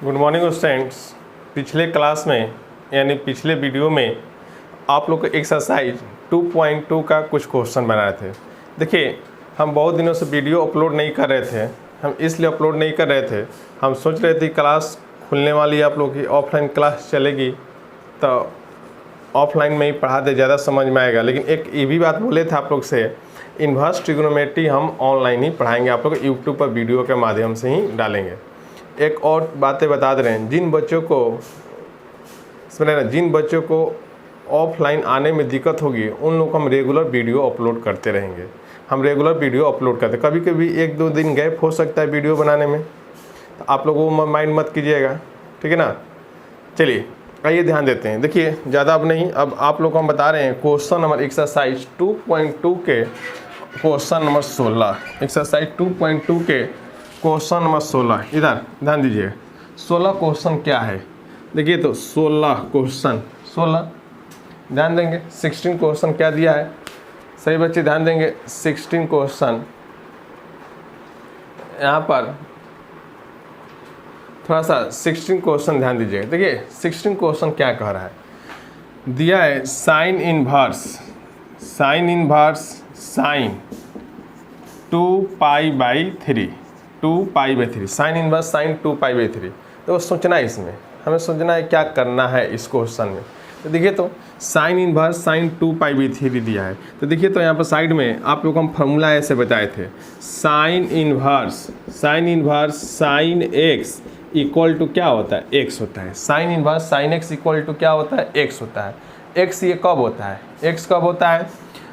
Good morning students. पिछले class में यानी पिछले वीडियो में आप लोग को एक्सरसाइज 2.2 का कुछ क्वेश्चन बनाए थे। देखिए, हम बहुत दिनों से वीडियो अपलोड नहीं कर रहे थे। हम इसलिए अपलोड नहीं कर रहे थे, हम सोच रहे थे क्लास खुलने वाली आप लोग की ऑफलाइन क्लास चलेगी तो ऑफलाइन में ही पढ़ा दे, ज़्यादा समझ में आएगा। लेकिन एक ये भी बात बोले थे आप लोग से, इन्वर्स ट्रिग्नोमेट्री हम ऑनलाइन ही पढ़ाएंगे, आप लोग यूट्यूब पर वीडियो के माध्यम से ही डालेंगे। एक और बातें बता दे रहे हैं, जिन बच्चों को ऑफलाइन आने में दिक्कत होगी उन लोग को हम रेगुलर वीडियो अपलोड करते रहेंगे। हम रेगुलर वीडियो अपलोड करते, कभी कभी 1-2 दिन गैप हो सकता है वीडियो बनाने में, तो आप लोगों को माइंड मत कीजिएगा, ठीक है ना। चलिए आइए ध्यान देते हैं। देखिए, ज़्यादा अब नहीं, अब आप लोग को हम बता रहे हैं क्वेश्चन नंबर एक्सरसाइज 2.2 के क्वेश्चन नंबर 16। एक्सरसाइज 2.2 के क्वेश्चन नंबर 16, इधर ध्यान दीजिए। 16 क्वेश्चन क्या है, देखिए तो 16 ध्यान देंगे। 16 क्वेश्चन क्या दिया है, सही बच्चे ध्यान देंगे। 16 क्वेश्चन यहाँ पर थोड़ा सा 16 क्वेश्चन ध्यान दीजिएगा। देखिए 16 क्वेश्चन क्या कह रहा है, दिया है sine inverse sine 2π/3 sine inverse sine 2π/3। तो सोचना है, इसमें हमें सोचना है क्या करना है इस क्वेश्चन में। तो देखिए तो साइन इनवर्स साइन 2π/3 दिया है। तो देखिए तो यहाँ पर साइड में आप लोग को हम फार्मूला ऐसे बताए थे, sine inverse sine x equal to क्या होता है, x होता है। Sine inverse sine x equal to क्या होता है, x होता है। x ये कब होता है, x कब होता है,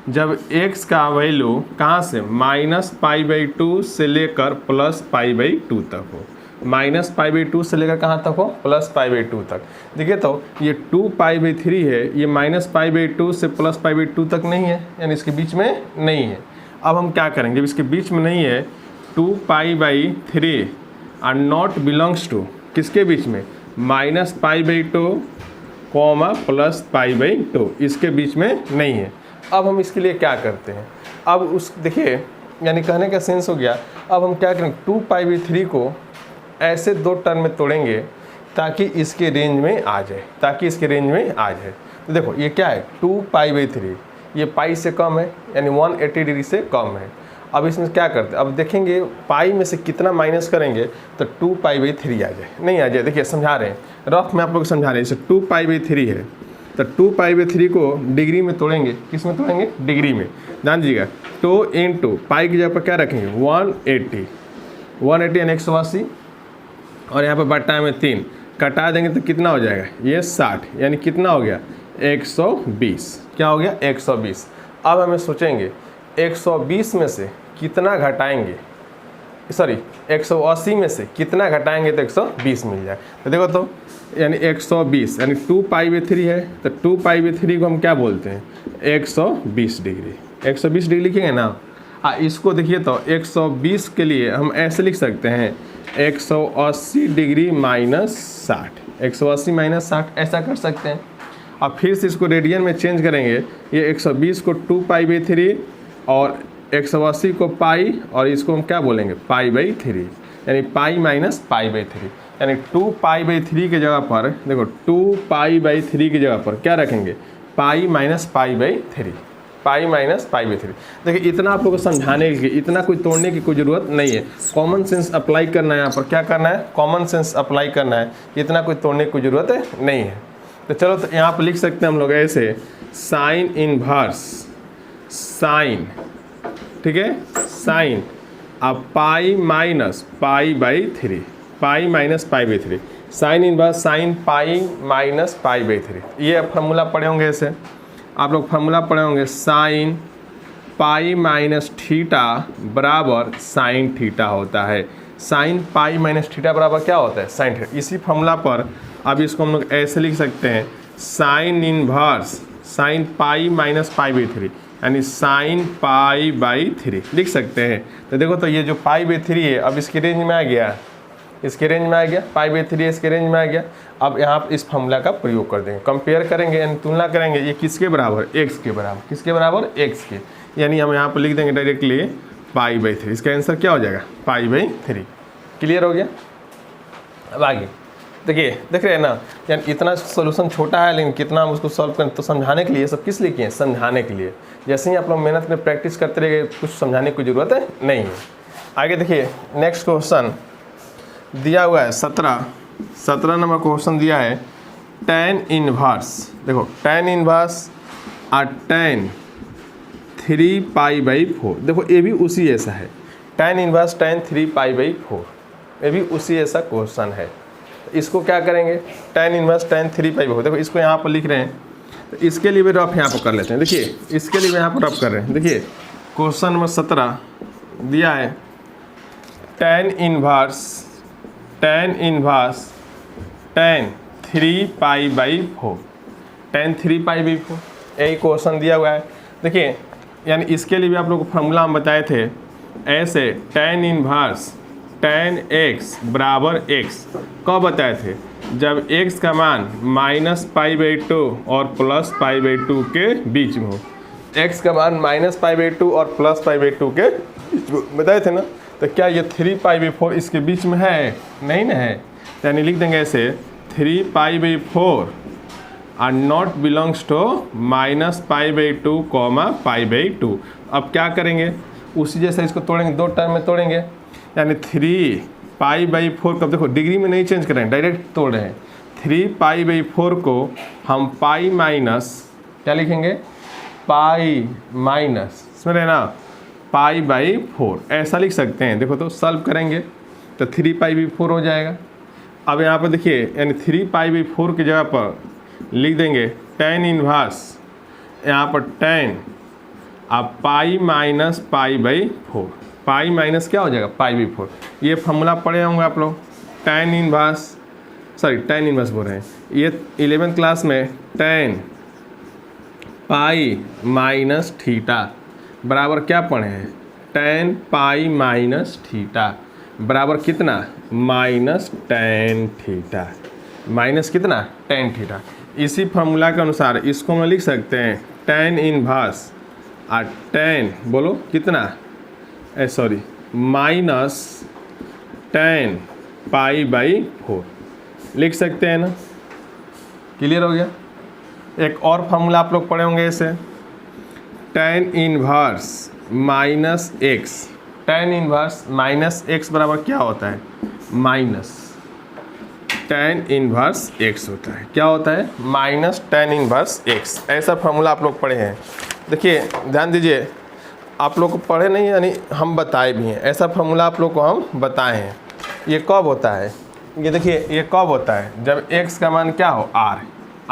जब x का वैल्यू कहाँ से -π/2 से लेकर +π/2 तक हो। -π/2 से लेकर कहाँ तक हो, +π/2 तक। देखिए तो ये 2π/3 है, ये -π/2 से +π/2 तक नहीं है, यानी इसके बीच में नहीं है। अब हम क्या करेंगे, जब इसके बीच में नहीं है, 2π/3 आर नॉट बिलोंग्स टू किसके बीच में, -π/2 +π/2, इसके बीच में नहीं है। अब हम इसके लिए क्या करते हैं, अब उस देखिए यानी कहने का सेंस हो गया। अब हम क्या करेंगे, 2π/3 को ऐसे 2 टर्म में तोड़ेंगे ताकि इसके रेंज में आ जाए, तो देखो ये क्या है, 2π/3, ये पाई से कम है यानी 180 डिग्री से कम है। अब इसमें क्या करते हैं, अब देखेंगे पाई में से कितना माइनस करेंगे तो 2π/3 आ जाए, नहीं आ जाए। देखिए समझा रहे हैं, रफ में आप लोग समझा रहे हैं। जैसे 2π/3 है तो 2π/3 को डिग्री में तोड़ेंगे, किस में तोड़ेंगे, डिग्री में। ध्यान दीजिएगा, 2 × पाई की जगह पर क्या रखेंगे, 180 यानी 180, और यहाँ पर बट्टा में 3 कटा देंगे तो कितना हो जाएगा, ये 60, यानी कितना हो गया, 120। क्या हो गया, 120। अब हमें सोचेंगे 120 में से कितना घटाएंगे, 180 में से कितना घटाएंगे तो 120 मिल जाए। तो देखो तो यानी 120 यानी 2π/3 है, तो 2π/3 को हम क्या बोलते हैं, 120 डिग्री। 120 डिग्री लिखेंगे ना। इसको देखिए तो 120 के लिए हम ऐसे लिख सकते हैं, 180 डिग्री -60, 180 -60 ऐसा कर सकते हैं। अब फिर से इसको रेडियन में चेंज करेंगे, ये 120 को 2π/3 और 180 को पाई, और इसको हम क्या बोलेंगे, π/3, यानी पाई -π/3, यानी 2π/3 की जगह पर देखो 2π/3 की जगह पर क्या रखेंगे, पाई -π/3, देखिए इतना आप लोगों को समझाने के, इतना कोई तोड़ने की कोई ज़रूरत नहीं है। कॉमन सेंस अप्लाई करना है, यहाँ पर क्या करना है, कॉमन सेंस अप्लाई करना है, इतना कोई तोड़ने की कोई ज़रूरत नहीं है। तो चलो तो यहाँ पर लिख सकते हैं हम लोग ऐसे, साइन इनवर्स साइन, ठीक है, साइन अब पाई -π/3, साइन इनवर्स साइन पाई -π/3। ये फार्मूला पढ़े होंगे, ऐसे आप लोग फार्मूला पढ़े होंगे, साइन पाई -θ बराबर साइन थीटा होता है। साइन पाई -θ बराबर क्या होता है, साइन थीटा। इसी फार्मूला पर अब इसको हम लोग ऐसे लिख सकते हैं, साइन इनवर्स साइन पाई -π/3 यानी साइन π/3 लिख सकते हैं। तो देखो तो ये जो π/3 है अब इसके रेंज में आ गया, π/3 इसके रेंज में आ गया। अब यहाँ इस फार्मूला का प्रयोग कर देंगे, कंपेयर करेंगे यानी तुलना करेंगे, ये किसके बराबर, x के बराबर, किसके बराबर, x के, यानी हम यहाँ पर लिख देंगे डायरेक्टली π/3। इसका आंसर क्या हो जाएगा, π/3। क्लियर हो गया। अब आगे देखिए देख रहे हैं ना, यानी इतना सोल्यूशन छोटा है लेकिन कितना हम उसको सॉल्व करें, तो समझाने के लिए, सब किस लिए किए हैं, समझाने के लिए। जैसे ही आप लोग मेहनत में प्रैक्टिस करते रहिए, कुछ समझाने की ज़रूरत है नहीं है। आगे देखिए नेक्स्ट क्वेश्चन दिया हुआ है 17 नंबर क्वेश्चन दिया है tan इनवर्स। देखो tan इनवर्स और tan 3π/4। देखो ये भी उसी ऐसा है, tan इनवर्स tan 3π/4, ये भी उसी ऐसा क्वेश्चन है। इसको क्या करेंगे, tan इनवर्स tan 3π/4, देखो इसको यहाँ पर लिख रहे हैं, तो इसके लिए भी रफ यहाँ पर कर लेते हैं। देखिए इसके लिए भी यहाँ पर रफ कर रहे हैं। देखिए क्वेश्चन नंबर 17 दिया है tan इनवर्स tan 3π/4, tan 3π/4 यही क्वेश्चन दिया हुआ है। देखिए यानी इसके लिए भी आप लोग को फार्मूला हम बताए थे, ऐसे tan इनवर्स tan x बराबर x कब बताए थे, जब x का मान -π/2 और +π/2 के बीच में हो। x का मान -π/2 और +π/2 के बीच में बताए थे ना, तो क्या ये 3π/4 इसके बीच में है, नहीं ना है, यानी लिख देंगे ऐसे 3π/4 आर नॉट बिलोंग्स टू -π/2, π/2। अब क्या करेंगे, उसी जैसे इसको तोड़ेंगे, दो टर्म में तोड़ेंगे, यानी 3π/4 कब, देखो डिग्री में नहीं चेंज कर रहे हैं, डायरेक्ट तोड़ रहे हैं। 3π/4 को हम पाई माइनस क्या लिखेंगे, पाई माइनस, समझ रहे ना, π/4 ऐसा लिख सकते हैं। देखो तो सॉल्व करेंगे तो 3π/4 हो जाएगा। अब यहाँ पर देखिए यानी 3π/4 की जगह पर लिख देंगे tan इनवर्स, यहाँ पर tan अब पाई माइनस π/4, पाई माइनस क्या हो जाएगा, π/4। ये फॉर्मूला पढ़े होंगे आप लोग, tan इनवर्स बोल रहे हैं, ये 11th क्लास में tan पाई माइनस थीटा बराबर क्या पढ़े हैं, tan पाई माइनस थीटा बराबर कितना, -tan थीटा, माइनस कितना, tan थीटा। इसी फार्मूला के अनुसार इसको हम लिख सकते हैं tan इनवर्स और tan बोलो कितना, -tan π/4 लिख सकते हैं ना, क्लियर हो गया। एक और फार्मूला आप लोग पढ़े होंगे इसे, tan inverse -x, tan inverse -x बराबर क्या होता है, tan इनवर्स x होता है, क्या होता है, tan इनवर्स x। ऐसा फार्मूला आप लोग पढ़े हैं। देखिए ध्यान दीजिए, आप लोग को पढ़े नहीं यानी हम बताए भी हैं, ऐसा फार्मूला आप लोग को हम बताए हैं। ये कब होता है, ये देखिए ये कब होता है, जब x का मान क्या हो,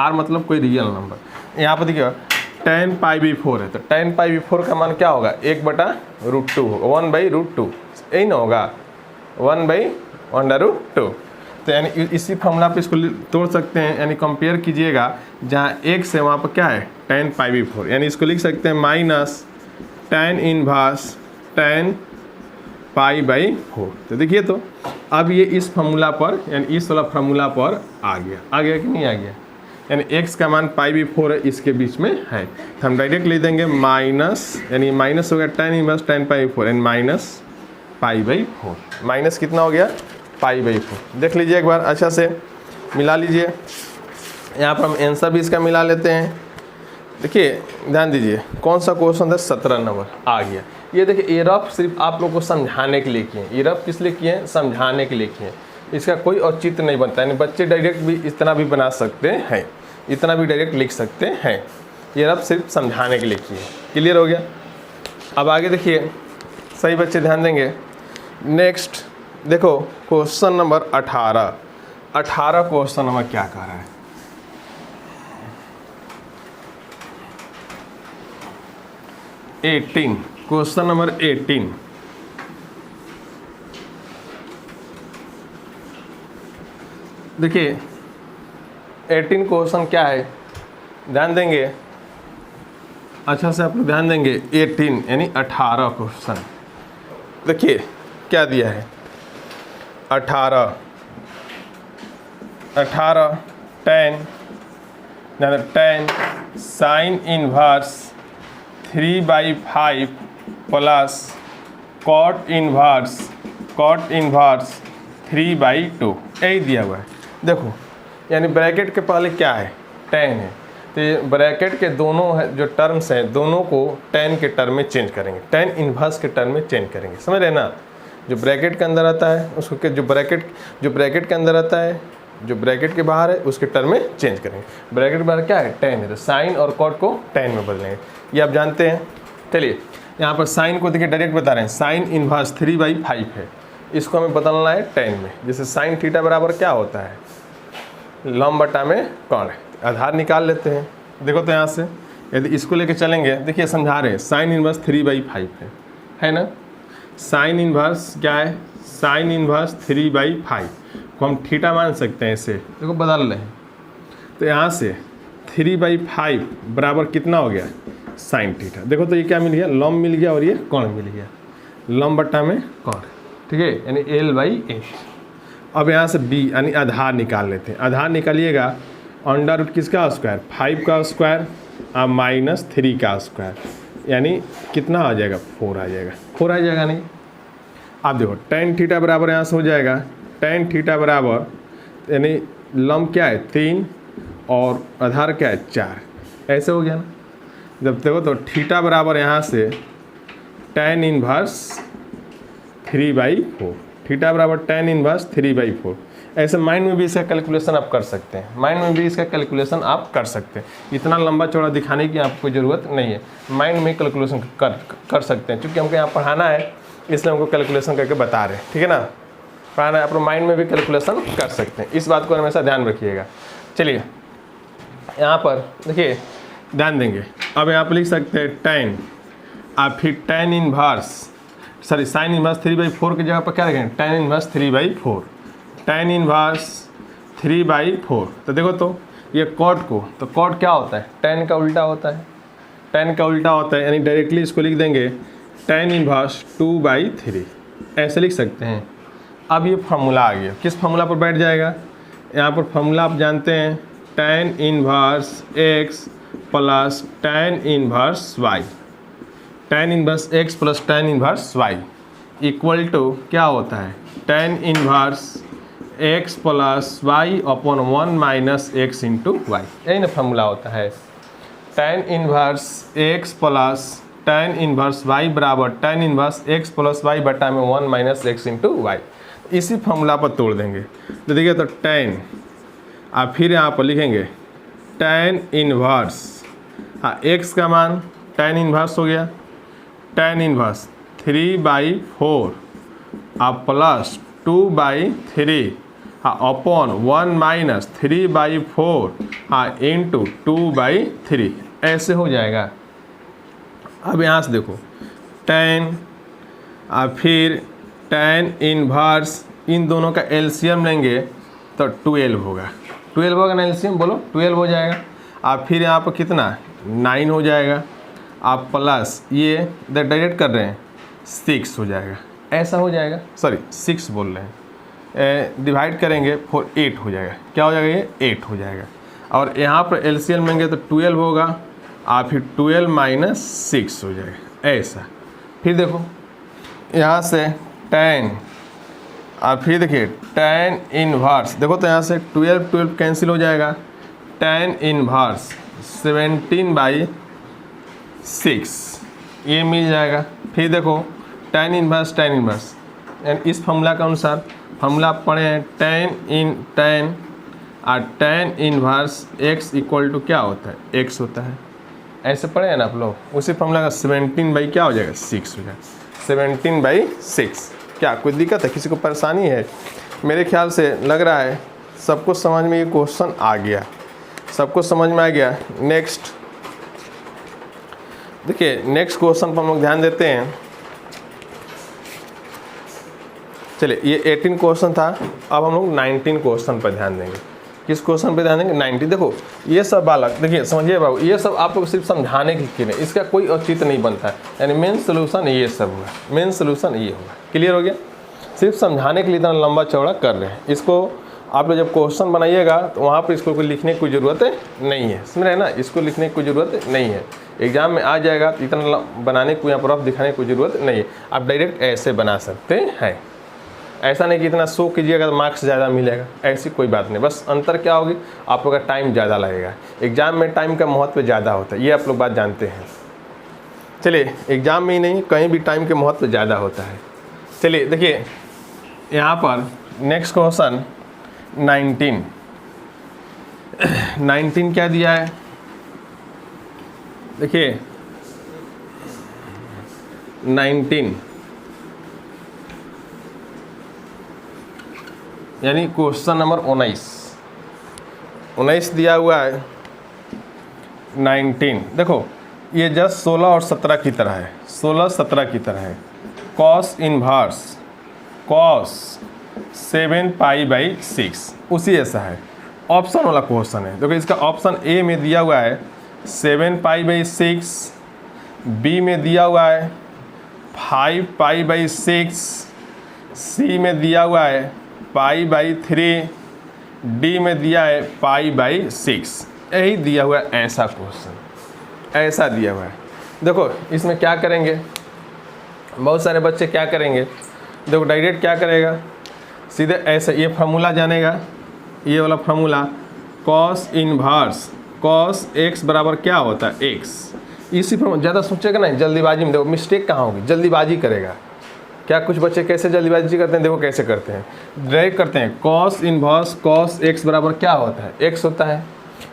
r मतलब कोई रियल नंबर। यहाँ पर देखिए tan π/4 है, तो tan π/4 का मान क्या होगा, 1/√2 होगा, 1/√2, यही ना होगा, 1/√2। तो यानी इसी फार्मूला पे इसको तोड़ सकते हैं, यानी कंपेयर कीजिएगा, जहाँ x है वहाँ पर क्या है, tan π/4, यानी इसको लिख सकते हैं -tan इनवर्स tan π/4। तो देखिए तो अब ये इस फार्मूला पर, यानी इस वाला फार्मूला पर आ गया कि नहीं आ गया, यानी x का मान π/4 है, इसके बीच में है, तो हम डायरेक्ट ले देंगे माइनस, यानी माइनस हो गया tan इनवर्स tan π/4 यानी -π/4, माइनस कितना हो गया, π/4। देख लीजिए एक बार अच्छा से मिला लीजिए, यहाँ पर हम आंसर भी इसका मिला लेते हैं। देखिए ध्यान दीजिए कौन सा क्वेश्चन है, 17 नंबर आ गया। ये देखिए ये रफ सिर्फ आप लोग को समझाने के लिए किए हैं, ये रफ किस लिए किए हैं, समझाने के लिए किए हैं, इसका कोई औचित्य नहीं बनता है। बच्चे डायरेक्ट भी इतना भी बना सकते हैं, इतना भी डायरेक्ट लिख सकते हैं, ये रफ सिर्फ समझाने के लिए किए। क्लियर हो गया। अब आगे देखिए, सही बच्चे ध्यान देंगे। नेक्स्ट देखो क्वेश्चन नंबर 18 क्वेश्चन नंबर क्या कह रहा है, क्वेश्चन नंबर 18। देखिए 18 क्वेश्चन क्या है, ध्यान देंगे अच्छा से, आप लोग ध्यान देंगे। 18 यानी 18 क्वेश्चन। देखिए क्या दिया है, 18 tan sine inverse 3/5 plus cot inverse 3/2 यही दिया हुआ है। देखो यानी ब्रैकेट के पहले क्या है, tan है, तो ये ब्रैकेट के दोनों है जो टर्म्स हैं दोनों को tan के टर्म में चेंज करेंगे, tan इन्वर्स के टर्म में चेंज करेंगे, समझ रहे ना। जो ब्रैकेट के अंदर आता है उसको जो ब्रैकेट के अंदर आता है जो ब्रैकेट के बाहर है उसके टर्म में चेंज करेंगे। ब्रैकेट के बाहर क्या है, tan है, तो साइन और कॉट को tan में बदलेंगे, ये आप जानते हैं। चलिए यहाँ पर साइन को देखिए डायरेक्ट बता रहे हैं, साइन इन्वर्स 3/5 है, इसको हमें बदलना है tan में। जैसे साइन थीटा बराबर क्या होता है, लंब बटा में कौन है, आधार निकाल लेते हैं। देखो तो यहाँ से यदि इसको लेके चलेंगे, देखिए समझा रहे हैं, साइन इन्वर्स 3/5 है ना। साइन इन्वर्स क्या है, साइन इन्वर्स 3/5 को हम थीटा मान सकते हैं, इसे देखो बदल रहे हैं। तो यहाँ से 3/5 बराबर कितना हो गया, साइन थीटा। देखो तो ये क्या मिल गया, लंब मिल गया और ये कोण मिल गया, लंब बटा में कोण, ठीक है, यानी L/A। अब यहाँ से b यानी आधार निकाल लेते हैं। आधार निकालिएगा अंडर रूट किसका स्क्वायर, 5 का स्क्वायर और -3 का स्क्वायर, यानी कितना आ जाएगा, 4 आ जाएगा, 4 आ जाएगा नहीं। अब देखो tan थीटा बराबर यहाँ से हो जाएगा, tan थीटा बराबर यानी लंब क्या है 3 और आधार क्या है 4, ऐसे हो गया ना। जब देखो तो थीटा बराबर यहाँ से tan इन्वर्स 3/4, थीटा बराबर tan इन्वर्स 3/4। ऐसे माइंड में भी इसका कैलकुलेशन आप कर सकते हैं, माइंड में भी इसका कैलकुलेशन आप कर सकते हैं। इतना लंबा चौड़ा दिखाने की आपको ज़रूरत नहीं है, माइंड में कैलकुलेशन कर सकते हैं। क्योंकि हमको यहाँ पढ़ाना है इसलिए हमको कैलकुलेशन करके बता रहे हैं, ठीक है ना। पढ़ाना है आप माइंड में भी कैलकुलेशन कर सकते हैं, इस बात को हमेशा ध्यान रखिएगा। चलिए यहाँ पर देखिए ध्यान देंगे, अब यहाँ पर लिख सकते हैं tan, आप फिर tan इन्वर्स साइन इन्वर्स 3/4 की जगह पर क्या लिखेंगे, tan इन्वर्स 3/4, tan इन्वर्स 3/4। तो देखो तो ये कॉट को, तो कॉट क्या होता है, tan का उल्टा होता है, tan का उल्टा होता है, यानी डायरेक्टली इसको लिख देंगे tan इन्वर्स 2/3, ऐसे लिख सकते हैं। अब ये फार्मूला आ गया, किस फार्मूला पर बैठ जाएगा, यहाँ पर फार्मूला आप जानते हैं, tan inverse x plus tan inverse y, tan inverse x plus tan inverse y equal to क्या होता है, tan inverse x plus y upon 1 minus x into y, यही ना फार्मूला होता है। tan inverse x plus tan inverse y बराबर tan inverse x plus y बटा में 1 माइनस x इंटू वाई, इसी फार्मूला पर तोड़ देंगे। तो देखिए तो tan, आप फिर यहाँ पर लिखेंगे tan इन्वर्स, हाँ x का मान tan इन्वर्स हो गया, tan इन्वर्स 3/4 आप प्लस 2/3 हाँ अपॉन 1 माइनस 3/4 हाँ इंटू 2/3, ऐसे हो जाएगा। अब यहाँ से देखो tan, फिर tan इन्वर्स, इन दोनों का एलसीएम लेंगे तो 12 होगा, 12 होगा ना एलसीएम, बोलो 12 हो जाएगा। आप फिर यहाँ पर कितना 9 हो जाएगा, आप प्लस ये डायरेक्ट कर रहे हैं 6 हो जाएगा, ऐसा हो जाएगा, सॉरी 6 बोल रहे हैं, डिवाइड करेंगे 4 8 हो जाएगा, क्या हो जाएगा ये 8 हो जाएगा। और यहाँ पर एलसीएम लेंगे तो 12 होगा, आप फिर 12 माइनस 6 हो जाएगा, ऐसा। फिर देखो यहाँ से tan, आप फिर देखिए tan इन्वर्स, देखो तो यहाँ से 12 कैंसिल हो जाएगा, tan इन्वर्स 17/6 ये मिल जाएगा। फिर देखो tan इन्वर्स यानी इस फॉर्मूला के अनुसार, फॉर्मूला पढ़े हैं tan inverse x equal to क्या होता है, x होता है, ऐसे पढ़े हैं ना आप लोग। उसी फॉर्मूला का 17 क्या हो जाएगा 6 हो जाएगा, 17/6। क्या कोई दिक्कत है, किसी को परेशानी है? मेरे ख्याल से लग रहा है सबको समझ में ये क्वेश्चन आ गया, सबको समझ में आ गया। नेक्स्ट देखिए, नेक्स्ट क्वेश्चन पर हम लोग ध्यान देते हैं। चलिए ये 18 क्वेश्चन था, अब हम लोग 19 क्वेश्चन पर ध्यान देंगे। किस क्वेश्चन पे ध्यान देंगे, 90। देखो ये सब बालक, देखिए समझिए बाबू, ये सब आप लोग सिर्फ समझाने के लिए, इसका कोई औचित्य नहीं बनता है। यानी मेन सोल्यूशन ये सब होगा, मेन सोल्यूशन ये होगा। क्लियर हो गया? सिर्फ समझाने के लिए इतना लंबा चौड़ा कर रहे हैं। इसको आप लोग जब क्वेश्चन बनाइएगा तो वहाँ पर इसको कोई लिखने की ज़रूरत नहीं है, समझ रहे हैं ना? इसको लिखने की कोई ज़रूरत नहीं है, एग्जाम में आ जाएगा तो इतना बनाने को, यहाँ पर रफ दिखाने की कोई ज़रूरत नहीं है। आप डायरेक्ट ऐसे बना सकते हैं। ऐसा नहीं कि इतना 100 कीजिएगा तो मार्क्स ज़्यादा मिलेगा, ऐसी कोई बात नहीं। बस अंतर क्या होगी, आप लोग का टाइम ज़्यादा लगेगा। एग्ज़ाम में टाइम का महत्व ज़्यादा होता है, ये आप लोग बात जानते हैं। चलिए, एग्ज़ाम में ही नहीं कहीं भी टाइम के महत्व ज़्यादा होता है। चलिए देखिए यहाँ पर नेक्स्ट क्वेश्चन 19 क्या दिया है, देखिए 19 यानी क्वेश्चन नंबर 19 दिया हुआ है। 19 देखो ये जस्ट 16 और 17 की तरह है, 16-17 की तरह है। कॉस इनवर्स कॉस 7π/6 उसी ऐसा है, ऑप्शन वाला क्वेश्चन है। देखो इसका ऑप्शन ए में दिया हुआ है 7π/6, बी में दिया हुआ है 5π/6, सी में दिया हुआ है π/3, डी में दिया है π/6। यही दिया हुआ है, ऐसा क्वेश्चन ऐसा दिया हुआ है। देखो इसमें क्या करेंगे, बहुत सारे बच्चे क्या करेंगे, देखो डायरेक्ट क्या करेगा, सीधे ऐसे ये फार्मूला जानेगा, ये वाला formula cos inverse cos x बराबर क्या होता है x, इसी फार्मूला। ज़्यादा सोचेगा नहीं, जल्दीबाजी में देखो मिस्टेक कहाँ होगी, जल्दीबाजी करेगा। क्या कुछ बच्चे कैसे जल्दीबाजी करते हैं, देखो कैसे करते हैं, डायरेक्ट करते हैं। कॉस इनवर्स कॉस x बराबर क्या होता है x होता है,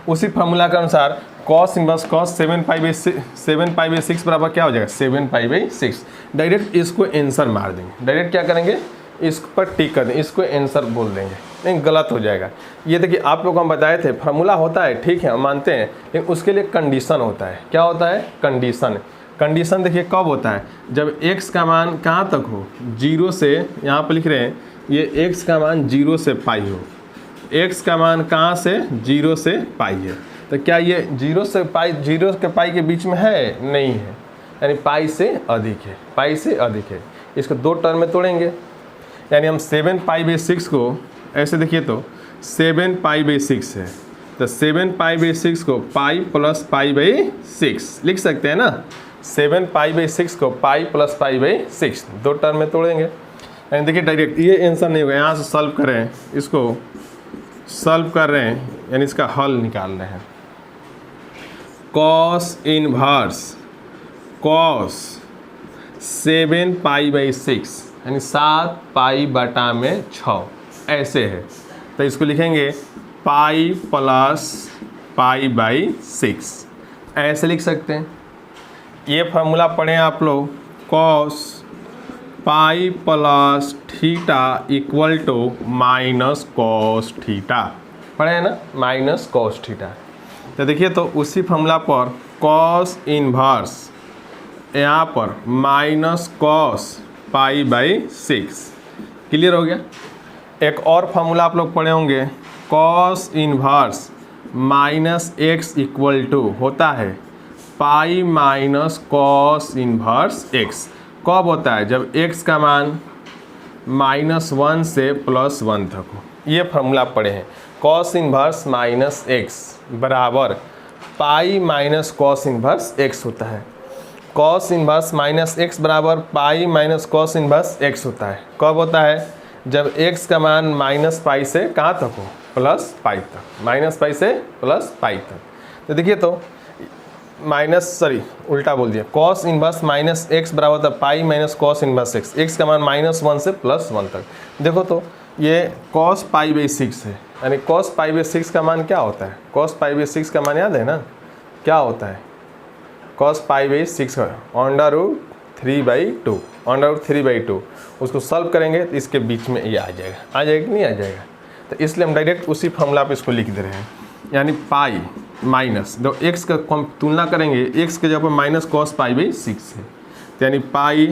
उसी फार्मूला के अनुसार कॉस इनवर्स कॉस 7π/6 बराबर क्या हो जाएगा 7π/6। डायरेक्ट इसको आंसर मार देंगे, डायरेक्ट क्या करेंगे, इस पर टिक कर देंगे, इसको आंसर बोल देंगे, नहीं गलत हो जाएगा। ये देखिए आप लोग को हम बताए थे फार्मूला होता है, ठीक है हम मानते हैं, लेकिन उसके लिए कंडीशन होता है। क्या होता है, कंडीशन। कंडीशन देखिए कब होता है, जब x का मान कहाँ तक हो, 0 से, यहाँ पर लिख रहे हैं ये x का मान 0 से पाई हो, x का मान कहाँ से 0 से पाई है। तो क्या ये 0 से पाई, 0 के पाई के बीच में है, नहीं है, यानी पाई से अधिक है, पाई से अधिक है। इसको दो टर्म में तोड़ेंगे, यानी हम 7π/6 को ऐसे देखिए तो 7π/6 है, तो 7π/6 को पाई प्लस π/6 लिख सकते हैं ना। 7π/6 को पाई प्लस π/6 दो टर्म में तोड़ेंगे, यानी देखिए डायरेक्ट ये आंसर नहीं होगा। यहाँ से सॉल्व करें, इसको सॉल्व कर रहे हैं, यानी इसका हल निकाल रहे हैं। कॉस इनवर्स कॉस 7π/6 यानी 7π/6 ऐसे है, तो इसको लिखेंगे पाई प्लस π/6 ऐसे लिख सकते हैं। ये फार्मूला पढ़ें आप लोग, cos pi plus theta equal to minus cos theta, पढ़े हैं ना, माइनस कॉस थीटा। तो देखिए तो उसी फार्मूला पर कॉस इनवर्स यहाँ पर माइनस कॉस π/6 क्लियर हो गया। एक और फार्मूला आप लोग पढ़े होंगे, cos inverse minus x equal to होता है pi minus cos inverse x। कब होता है, जब x का मान -1 से +1 तक हो। ये फार्मूला पढ़े हैं, कॉस इनवर्स माइनस x बराबर पाई माइनस कॉस इनवर्स x होता है। कॉस इनवर्स माइनस x बराबर पाई माइनस कॉस इनवर्स x होता है। कब होता है, जब x का मान -π से कहाँ तक हो, +π तक, -π से +π तक। तो देखिए तो उल्टा बोल दिया, कॉस इनवर्स माइनस x बराबर था पाई माइनस कॉस इनवर्स x का मान -1 से +1 तक। देखो तो ये कॉस π/6 है, यानी कॉस π/6 का मान क्या होता है, कॉस π/6 का मान याद है ना, क्या होता है, कॉस π/6 √3/2, √3/2। उसको सॉल्व करेंगे तो इसके बीच में ये आ जाएगा कि नहीं आ जाएगा। तो इसलिए हम डायरेक्ट उसी फॉर्मूला पे इसको लिख दे रहे हैं, यानी पाई माइनस दो एक्स का तुलना करेंगे, एक्स के जगह माइनस कॉस π/6 है, तो यानी pi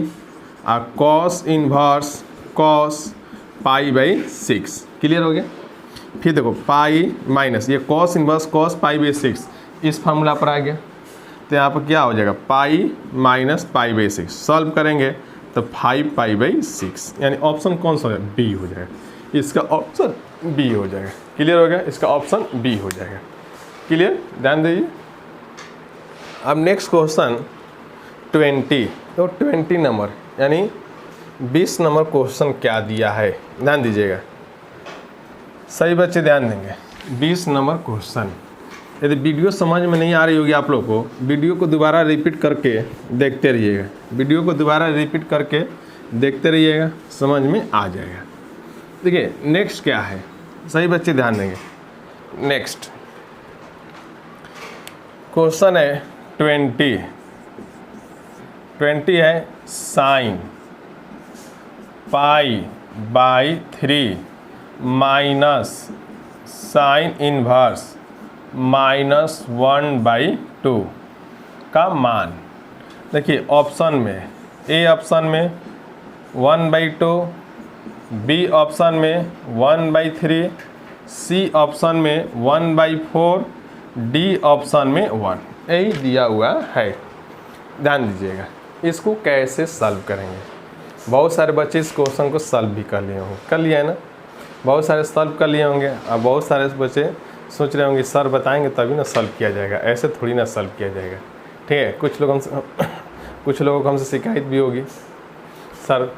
cos inverse cos π/6 clear हो गया। फिर देखो पाई माइनस ये कॉस इनवर्स कॉस π/6 इस फार्मूला पर आ गया, तो यहाँ पर क्या हो जाएगा पाई माइनस π/6। सॉल्व करेंगे तो 5π/6, यानी ऑप्शन कौन सा हो जाएगा, बी हो जाएगा। इसका ऑप्शन बी हो जाएगा, क्लियर हो गया, इसका ऑप्शन बी हो जाएगा, क्लियर, ध्यान दीजिए। अब नेक्स्ट क्वेश्चन 20, तो 20 नंबर, यानी 20 नंबर क्वेश्चन क्या दिया है, ध्यान दीजिएगा, सही बच्चे ध्यान देंगे। 20 नंबर क्वेश्चन, यदि वीडियो समझ में नहीं आ रही होगी आप लोग को, वीडियो को दोबारा रिपीट करके देखते रहिएगा, वीडियो को दोबारा रिपीट करके देखते रहिएगा, समझ में आ जाएगा। देखिए नेक्स्ट क्या है, सही बच्चे ध्यान देंगे। नेक्स्ट क्वेश्चन है 20 है साइन π/3 माइनस साइन इनवर्स -1/2 का मान। देखिए ऑप्शन में, ए ऑप्शन में 1/2, बी ऑप्शन में 1/3, सी ऑप्शन में 1/4, डी ऑप्शन में 1, यही दिया हुआ है। ध्यान दीजिएगा, इसको कैसे सॉल्व करेंगे। बहुत सारे बच्चे इस क्वेश्चन को सॉल्व भी कर लिए होंगे, कर लिया है ना, बहुत सारे सॉल्व कर लिए होंगे। अब बहुत सारे बच्चे सोच रहे होंगे सर बताएंगे तभी ना सॉल्व किया जाएगा, ऐसे थोड़ी ना सॉल्व किया जाएगा। ठीक है, कुछ लोगों को हमसे शिकायत भी होगी, सर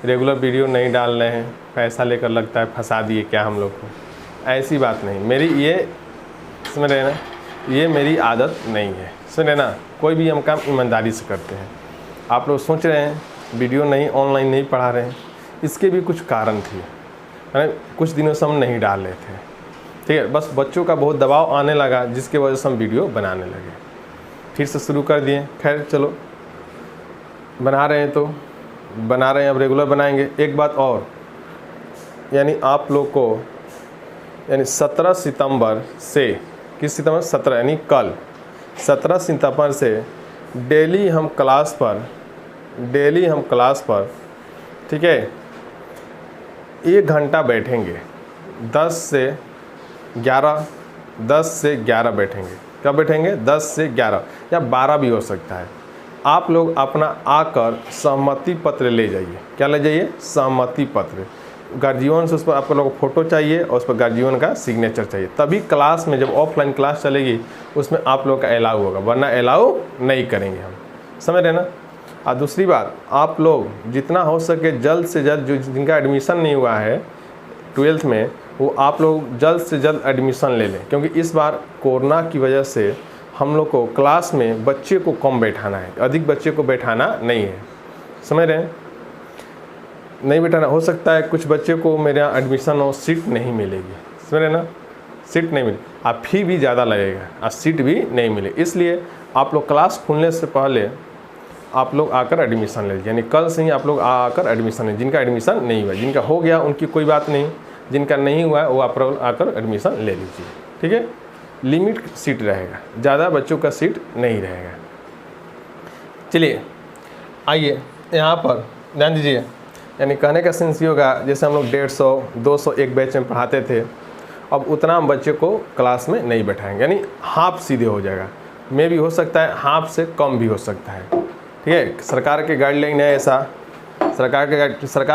रेगुलर वीडियो नहीं डाल रहे हैं, पैसा लेकर लगता है फंसा दिए क्या हम लोग को। ऐसी बात नहीं, मेरी ये समझ रहे ना, ये मेरी आदत नहीं है, समझ रहे ना। कोई भी हम काम ईमानदारी से करते हैं। आप लोग सोच रहे हैं वीडियो नहीं, ऑनलाइन नहीं पढ़ा रहे हैं, इसके भी कुछ कारण थे, कुछ दिनों से हम नहीं डाल रहे थे। ठीक है, बस बच्चों का बहुत दबाव आने लगा जिसकी वजह से हम वीडियो बनाने लगे, फिर से शुरू कर दिए। खैर चलो, बना रहे हैं तो बना रहे हैं, अब रेगुलर बनाएंगे। एक बात और, यानी आप लोग को यानी 17 सितंबर से, किस सितंबर, 17 यानी कल 17 सितंबर से डेली हम क्लास पर ठीक है 1 घंटा बैठेंगे, 10 से 11 बैठेंगे। कब बैठेंगे? 10 से 11 या 12 भी हो सकता है। आप लोग अपना आकर सहमति पत्र ले जाइए। क्या ले जाइए? सहमति पत्र। गार्जियन से उस पर आप लोगों को फ़ोटो चाहिए और उस पर गार्जियन का सिग्नेचर चाहिए, तभी क्लास में, जब ऑफलाइन क्लास चलेगी उसमें आप लोग का अलाउ होगा, वरना अलाउ नहीं करेंगे हम, समझ रहे ना। और दूसरी बात, आप लोग जितना हो सके जल्द से जल्द, जो जिनका एडमिशन नहीं हुआ है 12th में, वो आप लोग जल्द से जल्द एडमिशन ले लें, क्योंकि इस बार कोरोना की वजह से हम लोग को क्लास में बच्चे को कम बैठाना है, अधिक बच्चे को बैठाना नहीं है, समझ रहे हैं। नहीं बैठाना, हो सकता है कुछ बच्चे को मेरे यहाँ एडमिशन हो, सीट नहीं मिलेगी, समझ रहे ना, सीट नहीं मिले, आप फी भी ज़्यादा लगेगा और सीट भी नहीं मिले। इसलिए आप लोग क्लास खुलने से पहले आप लोग आकर एडमिशन ले लीजिए, यानी कल से ही आप लोग आकर एडमिशन ले। जिनका एडमिशन नहीं हुआ, जिनका हो गया उनकी कोई बात नहीं, जिनका नहीं हुआ है वो आप आकर एडमिशन ले लीजिए, ठीक है। लिमिट सीट रहेगा, ज़्यादा बच्चों का सीट नहीं रहेगा। चलिए आइए यहाँ पर ध्यान दीजिए, यानी कहने का सेंस ये होगा, जैसे हम लोग 150, 200 एक बैच में पढ़ाते थे, अब उतना हम बच्चे को क्लास में नहीं बैठाएंगे, यानी हाफ सीधे हो जाएगा। में भी हो सकता है, हाफ से कम भी हो सकता है, ठीक है। सरकार के गाइडलाइन है ऐसा, सरकार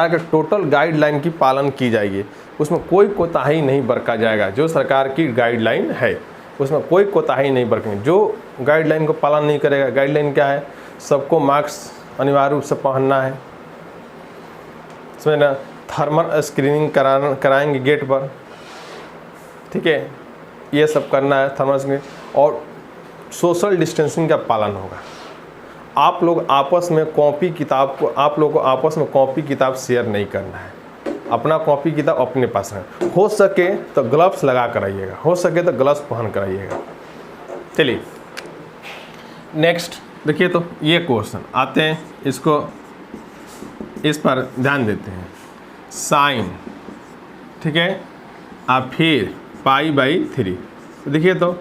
के टोटल गाइडलाइन की पालन की जाएगी, उसमें कोई कोताही नहीं बरता जाएगा। जो सरकार की गाइडलाइन है उसमें कोई कोताही नहीं बरतेंगे। जो गाइडलाइन को पालन नहीं करेगा, गाइडलाइन क्या है, सबको मास्क अनिवार्य रूप से पहनना है, समझ ना, थर्मल स्क्रीनिंग कराएंगे गेट पर, ठीक है, ये सब करना है, थर्मल स्क्रीनिंग, और सोशल डिस्टेंसिंग का पालन होगा। आप लोग आपस में कॉपी किताब को, आप लोगों को आपस में कॉपी किताब शेयर नहीं करना है, अपना कॉपी किताब अपने पास रखें। हो सके तो ग्लव्स लगा कर आइएगा, हो सके तो ग्लव्स पहन कर आइएगा। चलिए नेक्स्ट देखिए, तो ये क्वेश्चन आते हैं, इसको इस पर ध्यान देते हैं। साइन, ठीक है, आप फिर π/3, देखिए तो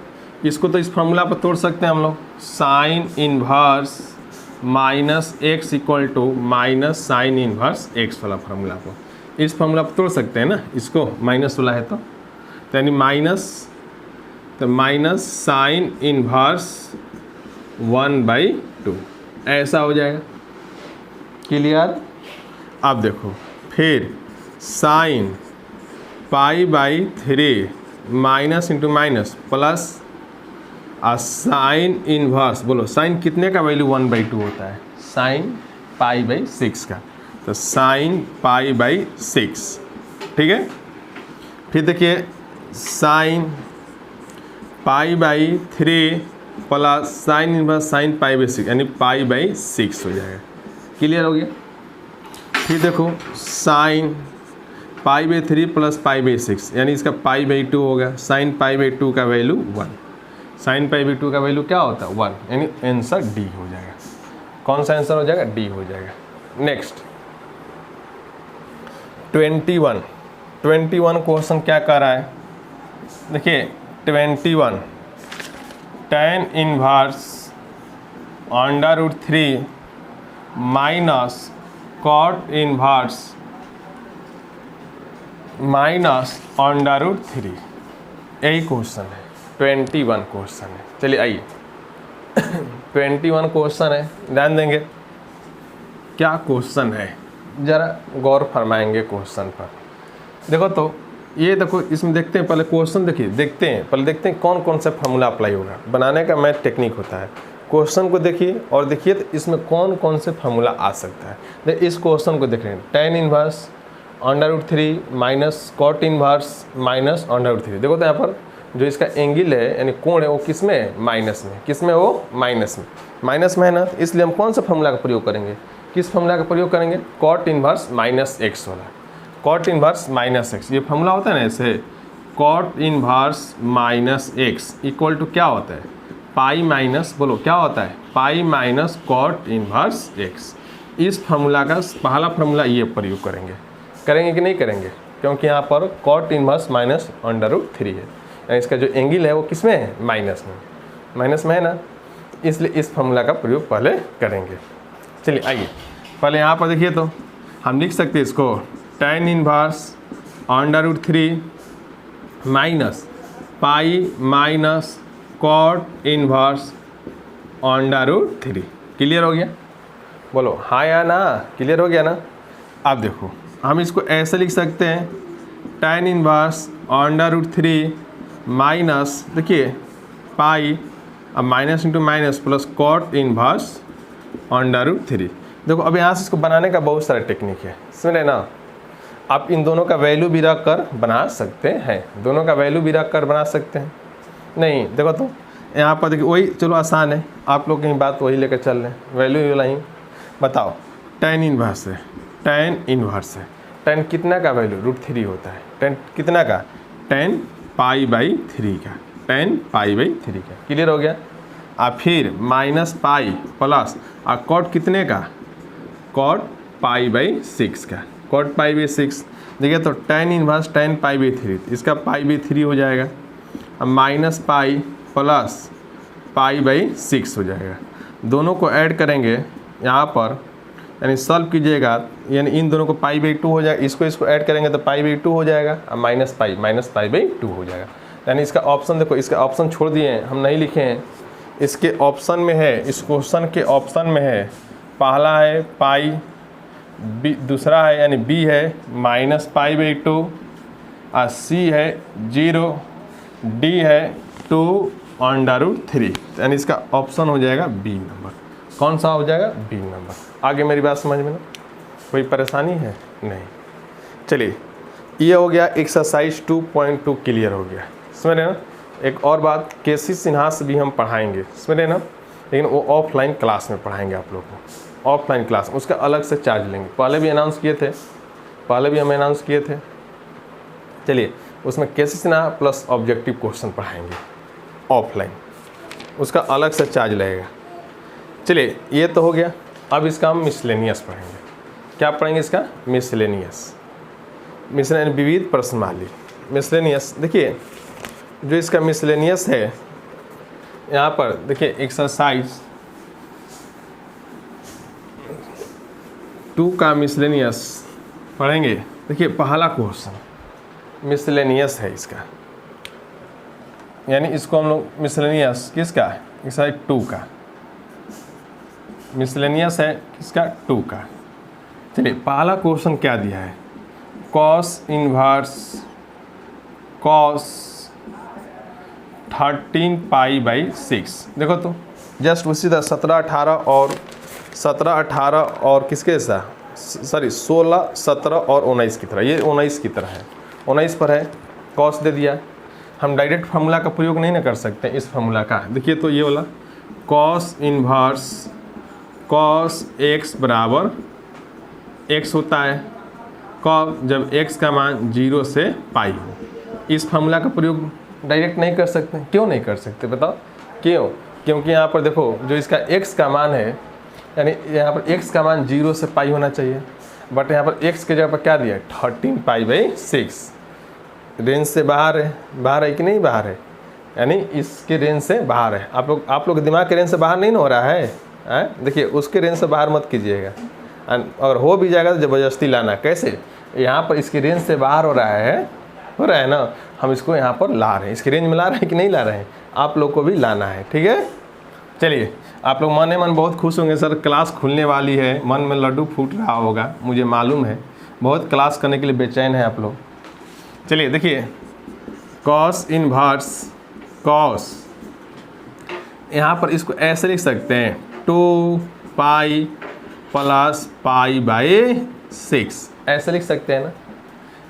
इसको तो इस फॉर्मूला पर तोड़ सकते हैं हम लोग, sine inverse -x = minus sine inverse x वाला फार्मूला को इस फार्मूला पर तोड़ सकते हैं ना, इसको माइनस वाला है तो यानी माइनस साइन इनवर्स 1/2 ऐसा हो जाएगा। क्लियर? अब देखो फिर sine π/3 minus into minus plus sine inverse, बोलो साइन कितने का वैल्यू 1/2 होता है? साइन π/6 का। तो साइन पाई बाई 6, ठीक है। फिर देखिए sine pi by 3 plus sine inverse sine pi by 6 यानी पाई बाई 6 हो जाएगा। क्लियर हो गया। फिर देखो sine pi by 3 plus pi by 6 यानी इसका पाई बाई 2 होगा। साइन पाई बाई 2 का वैल्यू 1, साइन पाई बाई 2 का वैल्यू क्या होता है 1, यानी आंसर डी हो जाएगा। कौन सा आंसर हो जाएगा, डी हो जाएगा। नेक्स्ट 21 क्वेश्चन क्या कर रहा है, देखिए 21 tan inverse √3 minus cot inverse minus √3, यही क्वेश्चन है। 21 क्वेश्चन है। चलिए आइए 21 क्वेश्चन है, ध्यान देंगे क्या क्वेश्चन है, ज़रा गौर फरमाएंगे क्वेश्चन पर। देखो तो ये देखो, इसमें देखते हैं पहले क्वेश्चन, देखिए देखते हैं कौन कौन सा फार्मूला अप्लाई होगा। बनाने का मैथ टेक्निक होता है। क्वेश्चन को देखिए और देखिए तो इसमें कौन कौन से फार्मूला आ सकता है। देखिए इस क्वेश्चन को देख रहे हैं, tan inverse √3 minus cot inverse minus √3। देखो तो यहाँ पर जो इसका एंगल है यानी कोण है वो किस में है, माइनस में। किस में, वो माइनस में है ना। इसलिए हम कौन सा फार्मूला का प्रयोग करेंगे, किस फार्मूला का प्रयोग करेंगे, कॉट इनवर्स माइनस एक्स वाला। कॉट इनवर्स माइनस एक्स ये फार्मूला होता है ना, ऐसे cot inverse minus x equal to क्या होता है, पाई माइनस, बोलो क्या होता है, pi minus cot inverse x. इस फार्मूला का पहला फार्मूला ये प्रयोग करेंगे कि नहीं करेंगे, क्योंकि यहाँ पर कॉट इनवर्स माइनस √3 है, यानी इसका जो एंगल है वो किस में है, माइनस में है ना, इसलिए इस फार्मूला का प्रयोग पहले करेंगे। चलिए आइए पहले यहाँ पर देखिए तो हम लिख सकते हैं इसको tan inverse √3 minus pi minus cot inverse √3। Clear हो गया, बोलो हाँ या ना, क्लियर हो गया ना। अब देखो हम इसको ऐसे लिख सकते हैं tan इनवर्स √3 माइनस, देखिए पाई, अब minus into minus plus cot inverse √3। देखो अब यहाँ से इसको बनाने का बहुत सारा टेक्निक है, सुने ना। आप इन दोनों का वैल्यू भी रख कर बना सकते हैं, दोनों का वैल्यू भी रख कर बना सकते हैं। नहीं देखो तो यहाँ पर देखिए वही, चलो आसान है, आप लोग कहीं बात वही लेकर चल रहे हैं, वैल्यू वाला ही। बताओ tan इनवर्स है, tan कितना का वैल्यू √3 होता है, tan कितना का, tan पाई बाई 3 का, tan पाई बाई 3 का। क्लियर हो गया। और फिर माइनस पाई प्लस और कॉट कितने का, कॉट पाई बाई 6 का, कॉट पाई बाई 6। देखिए तो tan inverse tan pi by 3, इसका पाई बाई 3 हो जाएगा। अब minus pi plus pi by 6 हो जाएगा। दोनों को ऐड करेंगे यहाँ पर, यानी सॉल्व कीजिएगा, यानी इन दोनों को पाई बाई 2 हो जाएगा, इसको ऐड करेंगे तो पाई बाई 2 हो जाएगा, और माइनस पाई बाई 2 हो जाएगा। यानी इसका ऑप्शन देखो, इसका ऑप्शन छोड़ दिए हैं, हम नहीं लिखे हैं, इसके ऑप्शन में है, इस क्वेश्चन के ऑप्शन में है। पहला है पाई, बी दूसरा है यानी बी है माइनस पाई बाई 2, और सी है 0, डी है 2√3, यानी इसका ऑप्शन हो जाएगा बी नंबर। कौन सा हो जाएगा, बी नंबर। आगे मेरी बात समझ में ना, कोई परेशानी है नहीं। चलिए ये हो गया एक्सरसाइज 2.2 क्लियर हो गया, समझ रहे ना। एक और बात, केसी सिन्हा से भी हम पढ़ाएंगे, समझ रहे ना, लेकिन वो ऑफलाइन क्लास में पढ़ाएंगे आप लोग को, ऑफलाइन क्लास, उसका अलग से चार्ज लेंगे। पहले भी हम अनाउंस किए थे। चलिए उसमें केसी सिन्हा प्लस ऑब्जेक्टिव क्वेश्चन पढ़ाएंगे ऑफलाइन, उसका अलग से चार्ज लगेगा। चलिए ये तो हो गया। अब इसका हम मिसलेनियस पढ़ेंगे। क्या पढ़ेंगे इसका, मिसलेनियस विविध प्रश्नमाली। मिसलेनियस देखिए, जो इसका मिसलेनियस है यहाँ पर देखिए, एक्सरसाइज 2 का मिसलेनियस पढ़ेंगे। देखिए पहला क्वेश्चन मिसलेनियस है इसका, यानी इसको हम लोग मिसलेनियस किसका, एक्सरसाइज 2 का मिसलेनियस है, किसका, 2 का। चलिए पहला क्वेश्चन क्या दिया है, cos inverse cos 13 pi by 6। देखो तो जस्ट उसी तरह 17, 18 और किसके साथ, सॉरी 16, 17 और 19 की तरह, ये 19 की तरह है, 19 पर है, कॉस दे दिया। हम डायरेक्ट फार्मूला का प्रयोग नहीं ना कर सकते इस फार्मूला का। देखिए तो ये वाला कॉस इन्वर्स कॉस एक्स बराबर एक्स होता है कब, जब x का मान 0 से पाई हो। इस फार्मूला का प्रयोग डायरेक्ट नहीं कर सकते। क्यों नहीं कर सकते बताओ क्यों? क्योंकि यहाँ पर देखो जो इसका x का मान है, यानी यहाँ पर x का मान 0 से पाई होना चाहिए, बट यहाँ पर x के जगह पर क्या दिया है 13 पाई/6। रेंज से बाहर है कि नहीं बाहर है, यानी इसके रेंज से बाहर है। आप लोग दिमाग के रेंज से बाहर नहीं ना हो रहा है, देखिए उसके रेंज से बाहर मत कीजिएगा, और हो भी जाएगा तो ज़बरदस्ती लाना। कैसे? यहाँ पर इसकी रेंज से बाहर हो रहा है ना, हम इसको यहाँ पर ला रहे हैं। इसकी रेंज में ला रहे हैं कि नहीं ला रहे हैं, आप लोग को भी लाना है, ठीक है। चलिए आप लोग मन बहुत खुश होंगे, सर क्लास खुलने वाली है, मन में लड्डू फूट रहा होगा, मुझे मालूम है, बहुत क्लास करने के लिए बेचैन है आप लोग। चलिए देखिए कॉस इन्वर्स कॉस, यहाँ पर इसको ऐसे लिख सकते हैं 2 पाई प्लस पाई/6, ऐसे लिख सकते हैं ना।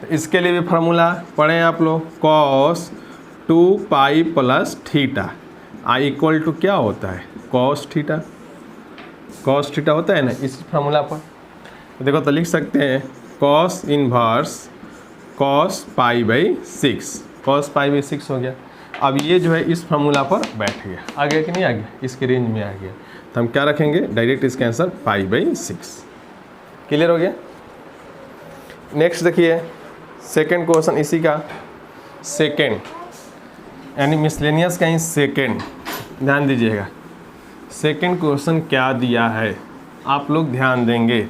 तो इसके लिए भी फार्मूला पढ़ें आप लोग, कॉस 2 पाई प्लस थीटा आई इक्वल टू क्या होता है कॉस थीटा होता है ना इस फार्मूला पर। देखो तो लिख सकते हैं कॉस इन्वर्स कॉस पाई/6, कॉस पाई/6 हो गया। अब ये जो है इस फार्मूला पर बैठ गया, आ गया कि नहीं आ गया, इसके रेंज में आ गया। तो हम क्या रखेंगे डायरेक्ट इसका आंसर पाई/6। क्लियर हो गया। नेक्स्ट देखिए सेकंड क्वेश्चन इसी का, सेकंड यानी मिसलेनियस का ही सेकंड, ध्यान दीजिएगा। सेकंड क्वेश्चन क्या दिया है आप लोग ध्यान देंगे।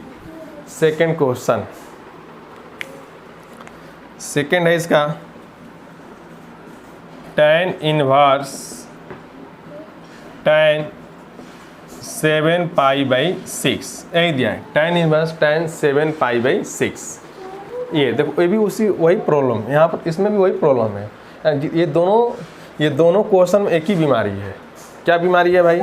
सेकंड क्वेश्चन, सेकंड है इसका tan इनवर्स tan 7 पाई/6, यही दिया है tan इनवर्स tan 7 पाई/6। ये देखो ये भी वही प्रॉब्लम, यहाँ पर इसमें भी वही प्रॉब्लम है। ये दोनों क्वेश्चन में एक ही बीमारी है। क्या बीमारी है भाई?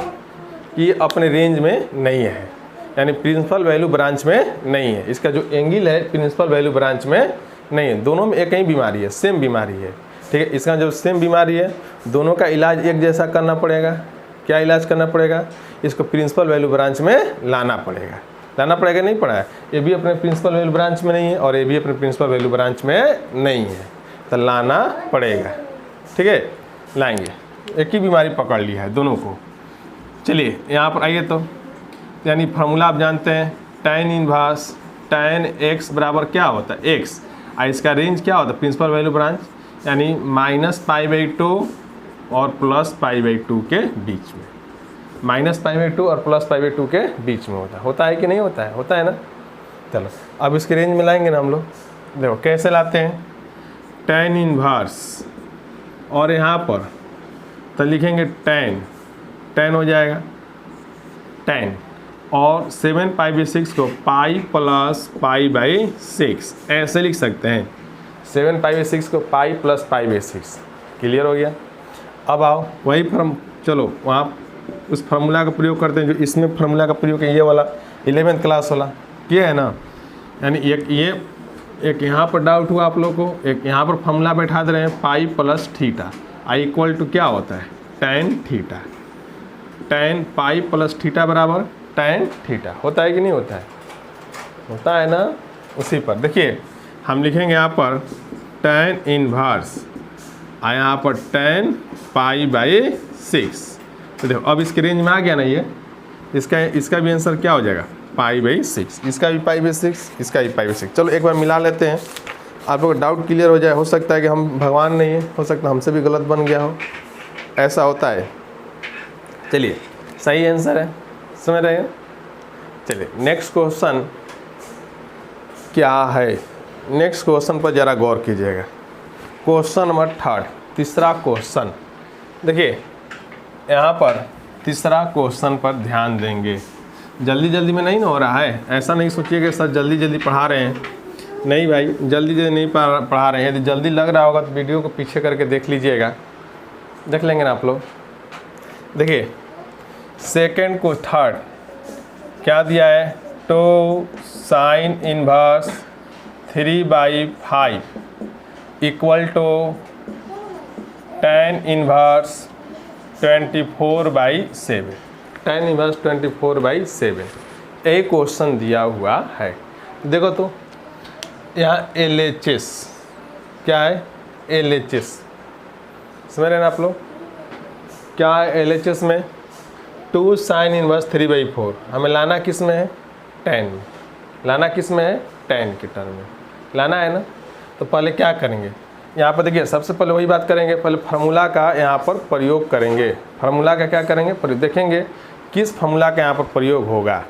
ये अपने रेंज में नहीं है, यानी प्रिंसिपल वैल्यू ब्रांच में नहीं है। इसका जो एंगल है प्रिंसिपल वैल्यू ब्रांच में नहीं है, दोनों में एक ही बीमारी है, सेम बीमारी है, ठीक है। इसका जो सेम बीमारी है दोनों का इलाज एक जैसा करना पड़ेगा। क्या इलाज करना पड़ेगा? इसको प्रिंसिपल वैल्यू ब्रांच में लाना पड़ेगा नहीं पड़ा है। ये भी अपने प्रिंसिपल वैल्यू ब्रांच में नहीं है और ये भी अपने प्रिंसिपल वैल्यू ब्रांच में नहीं है, तो लाना पड़ेगा, ठीक है। लाएंगे, एक ही बीमारी पकड़ ली है दोनों को। चलिए यहाँ पर आइए तो, यानी फार्मूला आप जानते हैं tan इनवर्स tan x बराबर क्या होता है x, और इसका रेंज क्या होता है प्रिंसिपल वैल्यू ब्रांच, यानी -π/2 और +π/2 के बीच में, -π/2 और +π/2 के बीच में होता है कि नहीं होता है? होता है ना। चलो अब इसके रेंज में लाएंगे ना हम लोग। देखो कैसे लाते हैं, tan इनवर्स और यहाँ पर तो लिखेंगे tan हो जाएगा tan, और 7 पाई/6 को पाई प्लस पाई/6 ऐसे लिख सकते हैं, 7 पाई/6 को पाई प्लस पाई/6। क्लियर हो गया। अब आओ वही चलो वहाँ उस फार्मूला का प्रयोग करते हैं जो इसमें फार्मूला का प्रयोग है, ये वाला 11th क्लास वाला किया है ना। यानी एक यहाँ पर डाउट हुआ आप लोग को, एक यहाँ पर फार्मूला बैठा दे रहे हैं पाई प्लस थीटा आई इक्वल टू क्या होता है tan थीटा, tan पाई प्लस थीटा बराबर tan थीटा। होता है कि नहीं होता है? होता है ना। उसी पर देखिए हम लिखेंगे यहाँ पर tan इनवर्स और यहाँ पर tan पाई/6। तो देखो अब इसके रेंज में आ गया ना ये, इसका भी आंसर क्या हो जाएगा पाई/6, इसका भी पाई/6, इसका भी पाई/6। चलो एक बार मिला लेते हैं, आप लोग डाउट क्लियर हो जाए। हो सकता है कि हम भगवान नहीं है, हो सकता है हमसे भी गलत बन गया हो, ऐसा होता है। चलिए सही आंसर है, समझ रहे हैं। चलिए नेक्स्ट क्वेश्चन क्या है, नेक्स्ट क्वेश्चन पर ज़रा गौर कीजिएगा। क्वेश्चन नंबर 3, तीसरा क्वेश्चन। देखिए यहाँ पर तीसरा क्वेश्चन पर ध्यान देंगे। जल्दी में नहीं ना हो रहा है, ऐसा नहीं सोचिए कि सर जल्दी पढ़ा रहे हैं, नहीं भाई जल्दी नहीं पढ़ा रहे हैं। यदि जल्दी लग रहा होगा तो वीडियो को पीछे करके देख लीजिएगा, देख लेंगे ना आप लोग। देखिए सेकंड को थर्ड क्या दिया है two sine inverse 3/5 equal to tan inverse 24/7। tan inverse 24/7 यही क्वेश्चन दिया हुआ है। देखो तो यहाँ LHS क्या है, LHS समझ रहे हैं आप लोग, क्या है LHS में 2 साइन इनवर्स 3/4 हमें लाना किस में है, tan में लाना, किस में है, tan के टर्म में लाना है ना। तो पहले क्या करेंगे, यहाँ पर देखिए सबसे पहले वही बात करेंगे, पहले फार्मूला का यहाँ पर प्रयोग करेंगे। फार्मूला का क्या करेंगे, देखेंगे किस फार्मूला का यहाँ पर प्रयोग होगा,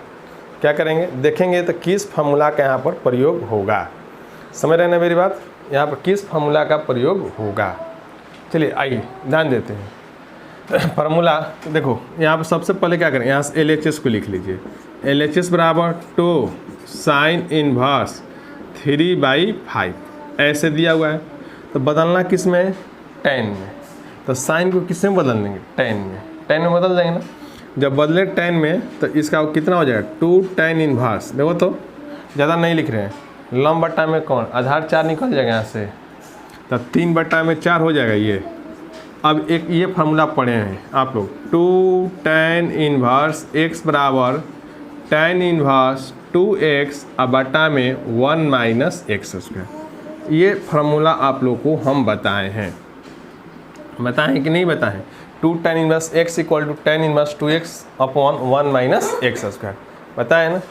क्या करेंगे देखेंगे तो किस फार्मूला का यहाँ पर प्रयोग होगा। समझ रहे हैं ना मेरी बात, यहाँ पर किस फार्मूला का प्रयोग होगा। चलिए आइए ध्यान देते हैं। फार्मूला देखो यहाँ पर सबसे पहले क्या करें, यहाँ से LHS को लिख लीजिए। LHS बराबर 2 साइन इनवर्स 3/5 ऐसे दिया हुआ है। तो बदलना किस में, tan में। तो साइन को किस में बदल देंगे, tan में बदल देंगे ना। जब बदले tan में तो इसका कितना हो जाएगा 2 tan इनवर्स। देखो तो ज़्यादा नहीं लिख रहे हैं, लंब बट्टा में कौन आधार 4 निकल जाएगा यहाँ से, तो 3/4 हो जाएगा ये। अब एक ये फार्मूला पढ़े हैं आप लोग, 2 tan इनवर्स x बराबर tan इनवर्स 2x अब बटा में 1 - x²। ये फार्मूला आप लोग को हम बताए हैं कि नहीं बताएं। 2 tan inverse x equal to tan inverse 2x upon 1 - x² बताए ना।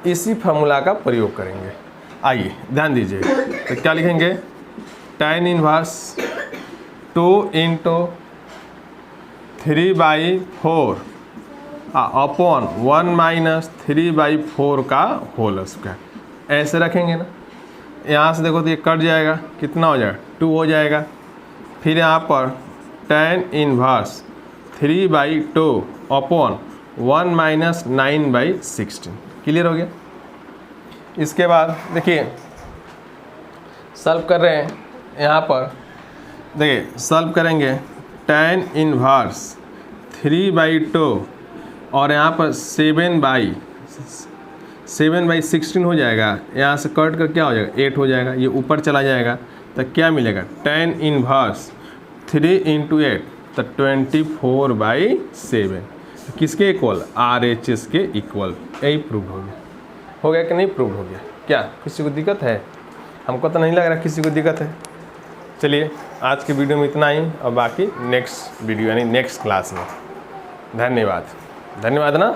इसी फार्मूला का प्रयोग करेंगे। आइए ध्यान दीजिए, तो क्या लिखेंगे, tan इनवर्स 2 × 3/4 अपॉन 1 - 3/4 का होल स्क्वायर ऐसे रखेंगे ना। यहाँ से देखो तो ये कट जाएगा, कितना हो जाएगा 2 हो जाएगा। फिर यहाँ पर tan इनवर्स 3/2 अपॉन 1 - 9/16 क्लियर हो गया। इसके बाद देखिए सॉल्व कर रहे हैं, यहाँ पर देखिए सॉल्व करेंगे tan इनवर्स 3/2 और यहाँ पर 7/16 हो जाएगा। यहाँ से कट कर क्या हो जाएगा 8 हो जाएगा, ये ऊपर चला जाएगा तो क्या मिलेगा tan इनवर्स 3 × 8 तो 24/7 किसके इक्वल, RHS के इक्वल। यही प्रूव हो गया कि नहीं, प्रूव हो गया। क्या किसी को दिक्कत है, हमको तो नहीं लग रहा किसी को दिक्कत है। चलिए आज के वीडियो में इतना ही, और बाकी नेक्स्ट वीडियो यानी नेक्स्ट क्लास में। धन्यवाद ना।